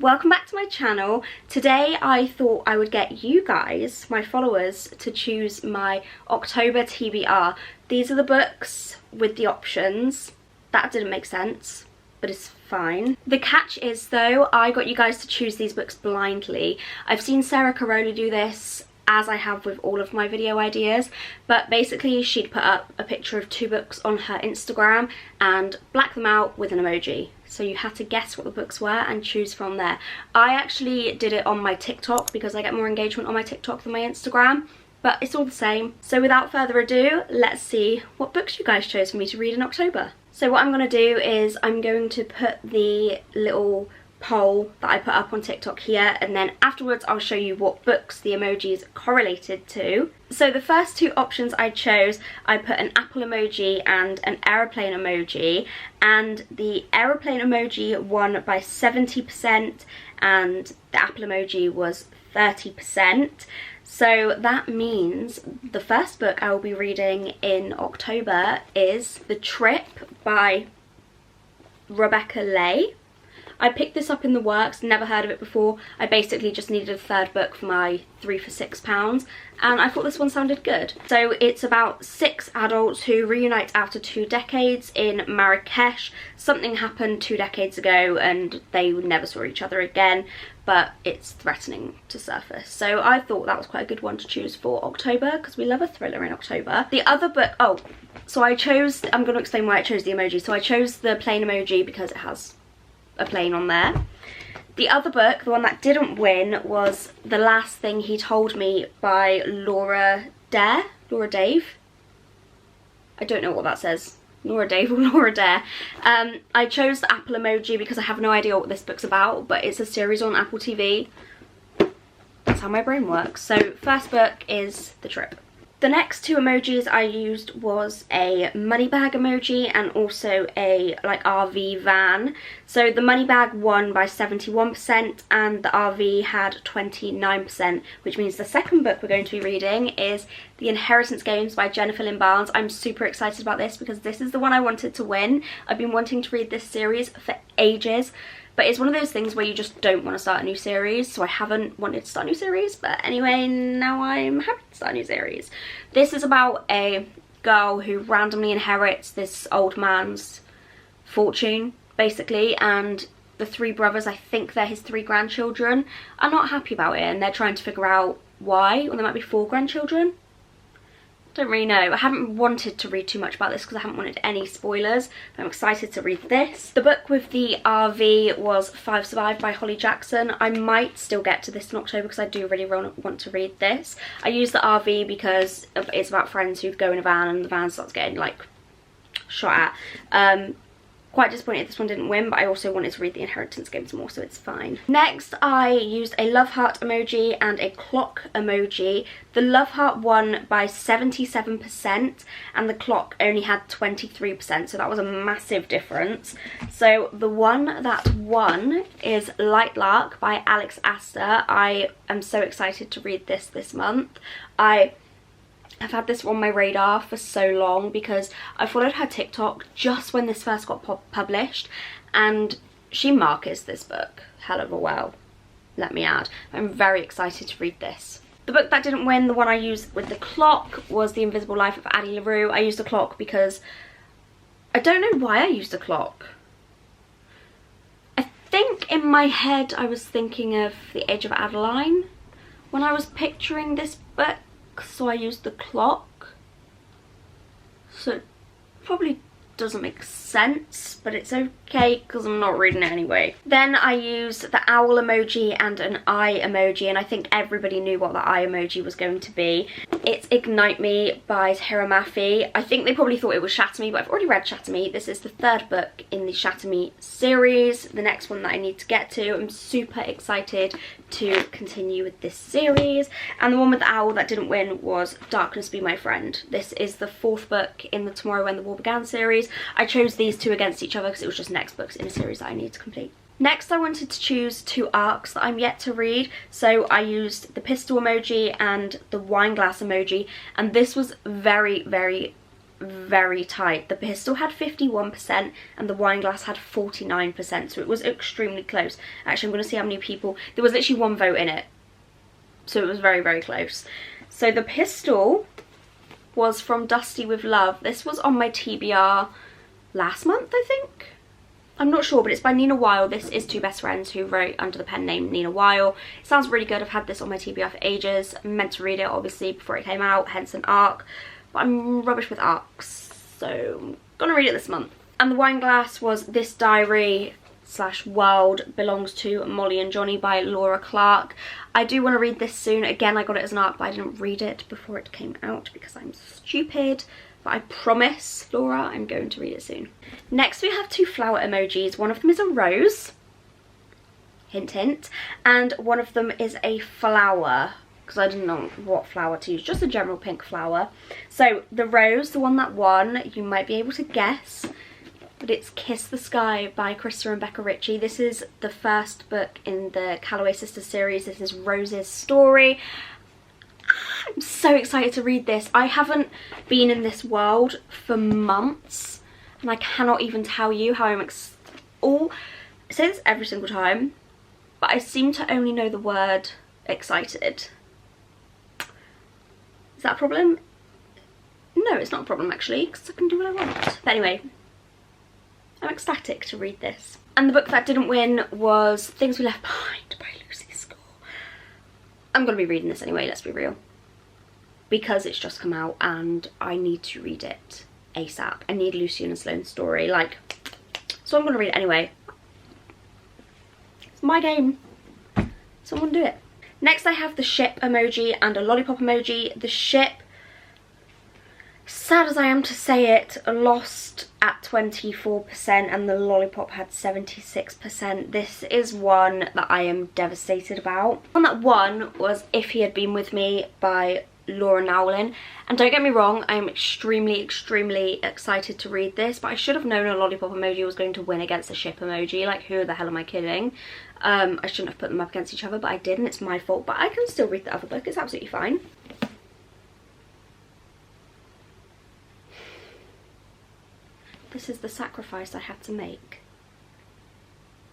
Welcome back to my channel. Today I thought I would get you guys, my followers, to choose my October TBR. These are the books with the options. That didn't make sense, but it's fine. The catch is though, I got you guys to choose these books blindly. I've seen Sarah Caroli do this, as I have with all of my video ideas, but basically she'd put up a picture of 2 books on her Instagram and black them out with an emoji. So you had to guess what the books were and choose from there. I actually did it on my TikTok because I get more engagement on my TikTok than my Instagram, but it's all the same. So without further ado, let's see what books you guys chose for me to read in October. So what I'm going to do is I'm going to put the little poll that I put up on TikTok here, and then afterwards I'll show you what books the emojis correlated to. So the first 2 options I chose, I put an apple emoji and an aeroplane emoji, and the aeroplane emoji won by 70% and the apple emoji was 30%. So that means the first book I will be reading in October is The Trip by Rebecca Lay. I picked this up in the works, never heard of it before. I basically just needed a 3rd book for my 3 for £6, and I thought this one sounded good. So it's about 6 adults who reunite after 2 decades in Marrakesh. Something happened 2 decades ago and they never saw each other again, but it's threatening to surface. So I thought that was quite a good one to choose for October because we love a thriller in October. The other book, so I chose, I'm going to explain why I chose the emoji. So I chose the plain emoji because it has a plane on there. The other book, the one that didn't win, was The Last Thing He Told Me by Laura Dave. I don't know what that says. Laura Dave or Laura Dare. I chose the apple emoji because I have no idea what this book's about, but it's a series on Apple TV. That's how my brain works. So first book is The Trip. The next 2 emojis I used was a money bag emoji and also a RV van. So the money bag won by 71% and the RV had 29%, which means the second book we're going to be reading is The Inheritance Games by Jennifer Lynn Barnes. I'm super excited about this because this is the one I wanted to win. I've been wanting to read this series for ages. But it's one of those things where you just don't want to start a new series, so I haven't wanted to start a new series, but anyway, now I'm happy to start a new series. This is about a girl who randomly inherits this old man's fortune, basically, and the 3 brothers, I think they're his 3 grandchildren, are not happy about it, and they're trying to figure out why, or there might be 4 grandchildren. Don't really know. I haven't wanted to read too much about this because I haven't wanted any spoilers, but I'm excited to read this. The book with the RV was 5 Survive by Holly Jackson. I might still get to this in October because I do really want to read this. I use the RV because it's about friends who go in a van and the van starts getting shot at. Quite disappointed this one didn't win, but I also wanted to read The Inheritance Games more, so it's fine. Next, I used a love heart emoji and a clock emoji. The love heart won by 77% and the clock only had 23%, so that was a massive difference. So the one that won is Light Lark by Alex Astor. I am so excited to read this month. I've had this on my radar for so long because I followed her TikTok just when this first got published, and she markets this book hell of a well, let me add. I'm very excited to read this. The book that didn't win, the one I used with the clock, was The Invisible Life of Addie LaRue. I used the clock because I don't know why I used the clock. I think in my head I was thinking of The Age of Adeline when I was picturing this book, so I used the clock. So it probably doesn't make sense, but it's okay because I'm not reading it anyway. Then I used the owl emoji and an eye emoji, and I think everybody knew what the eye emoji was going to be. It's Ignite Me by Tahira Mafi. I think they probably thought it was Shatter Me, but I've already read Shatter Me. This is the 3rd book in the Shatter Me series, the next one that I need to get to. I'm super excited to continue with this series. And the one with the owl that didn't win was Darkness Be My Friend. This is the 4th book in the Tomorrow When the War Began series. I chose these 2 against each other because it was just next books in a series that I needed to complete. Next, I wanted to choose 2 arcs that I'm yet to read, so I used the pistol emoji and the wine glass emoji, and this was very, very very tight. The pistol had 51% and the wine glass had 49%, so it was extremely close. Actually, I'm going to see how many people, there was literally 1 vote in it, so it was very, very close. So the pistol was from Dusty with Love. This was on my TBR last month, I think. I'm not sure, but it's by Nina Weil. This is two best friends who wrote under the pen name Nina Weil. It sounds really good. I've had this on my TBR for ages. I meant to read it, obviously, before it came out, hence an arc. But I'm rubbish with arcs, so I'm gonna read it this month. And the wine glass was This Diary / World Belongs to Molly and Johnny by Laura Clark. I do want to read this soon. Again, I got it as an arc, but I didn't read it before it came out because I'm stupid. But I promise, Laura, I'm going to read it soon. Next, we have 2 flower emojis. One of them is a rose, hint hint, and one of them is a flower, because I didn't know what flower to use, just a general pink flower. So the rose, the one that won, you might be able to guess, but it's Kiss the Sky by Krista and Becca Ritchie. This is the first book in the Calloway Sisters series. This is Rose's story. I'm so excited to read this. I haven't been in this world for months, and I cannot even tell you how I say this every single time, but I seem to only know the word excited. Is that a problem? No, it's not a problem actually, because I can do what I want. But anyway, I'm ecstatic to read this. And the book that didn't win was Things We Left Behind by Lucy Score. I'm going to be reading this anyway, let's be real. Because it's just come out and I need to read it ASAP. I need Lucian and Sloane's story, like, so I'm going to read it anyway. It's my game, so I'm going to do it. Next I have the ship emoji and a lollipop emoji. The ship, sad as I am to say it, lost at 24% and the lollipop had 76%. This is one that I am devastated about. One that won was If He Had Been With Me by Laura Nowlin. And don't get me wrong, I'm extremely, extremely excited to read this, but I should have known a lollipop emoji was going to win against a ship emoji. Like, who the hell am I kidding? I shouldn't have put them up against each other, but I did, and it's my fault. But I can still read the other book, it's absolutely fine. This is the sacrifice I had to make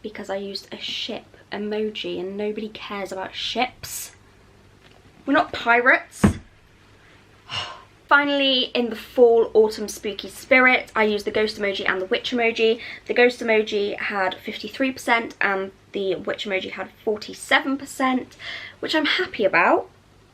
because I used a ship emoji and nobody cares about ships. We're not pirates. Finally, in the fall autumn spooky spirit, I used the ghost emoji and the witch emoji. The ghost emoji had 53% and the witch emoji had 47%, which I'm happy about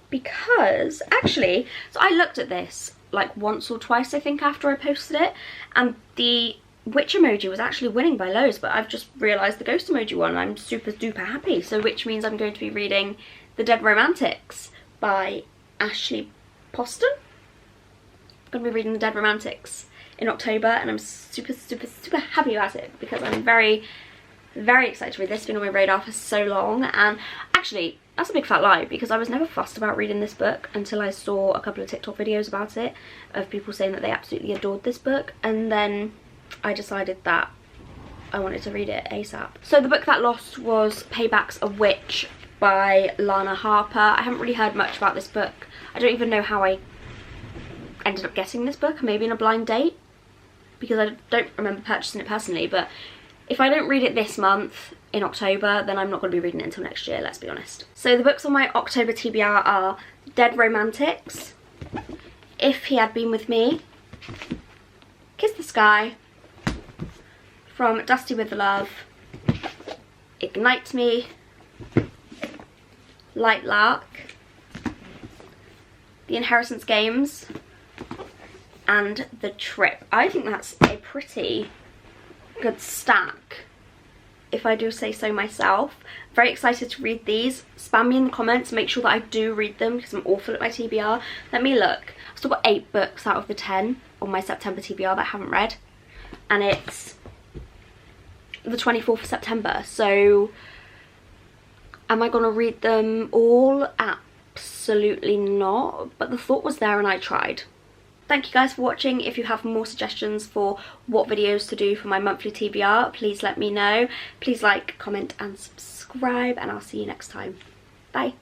because actually, so I looked at this like once or twice I think after I posted it, and the witch emoji was actually winning by loads, but I've just realised the ghost emoji won and I'm super duper happy. So which means I'm going to be reading The Dead Romantics by Ashley Poston. I'm going to be reading The Dead Romantics in October and I'm super, super, super happy about it because I'm very, very excited to read this. It's been on my radar for so long, and actually that's a big fat lie because I was never fussed about reading this book until I saw a couple of TikTok videos about it of people saying that they absolutely adored this book, and then I decided that I wanted to read it ASAP. So the book that lost was Payback's a Witch by Lana Harper. I haven't really heard much about this book. I don't even know how I ended up getting this book, maybe in a blind date, because I don't remember purchasing it personally. But if I don't read it this month in October, then I'm not going to be reading it until next year, let's be honest. So the books on my October TBR are Dead Romantics, If He Had Been With Me, Kiss the Sky, From Dusty with Love, Ignite Me, Light Lark, The Inheritance Games, and The Trip. I think that's a pretty good stack, if I do say so myself. Very excited to read these. Spam me in the comments, make sure that I do read them because I'm awful at my TBR. Let me look. I've still got 8 books out of the 10 on my September TBR that I haven't read, and it's the 24th of September, so am I going to read them all? Absolutely not, but the thought was there and I tried. Thank you guys for watching. If you have more suggestions for what videos to do for my monthly TBR, please let me know. Please like, comment and subscribe, and I'll see you next time. Bye.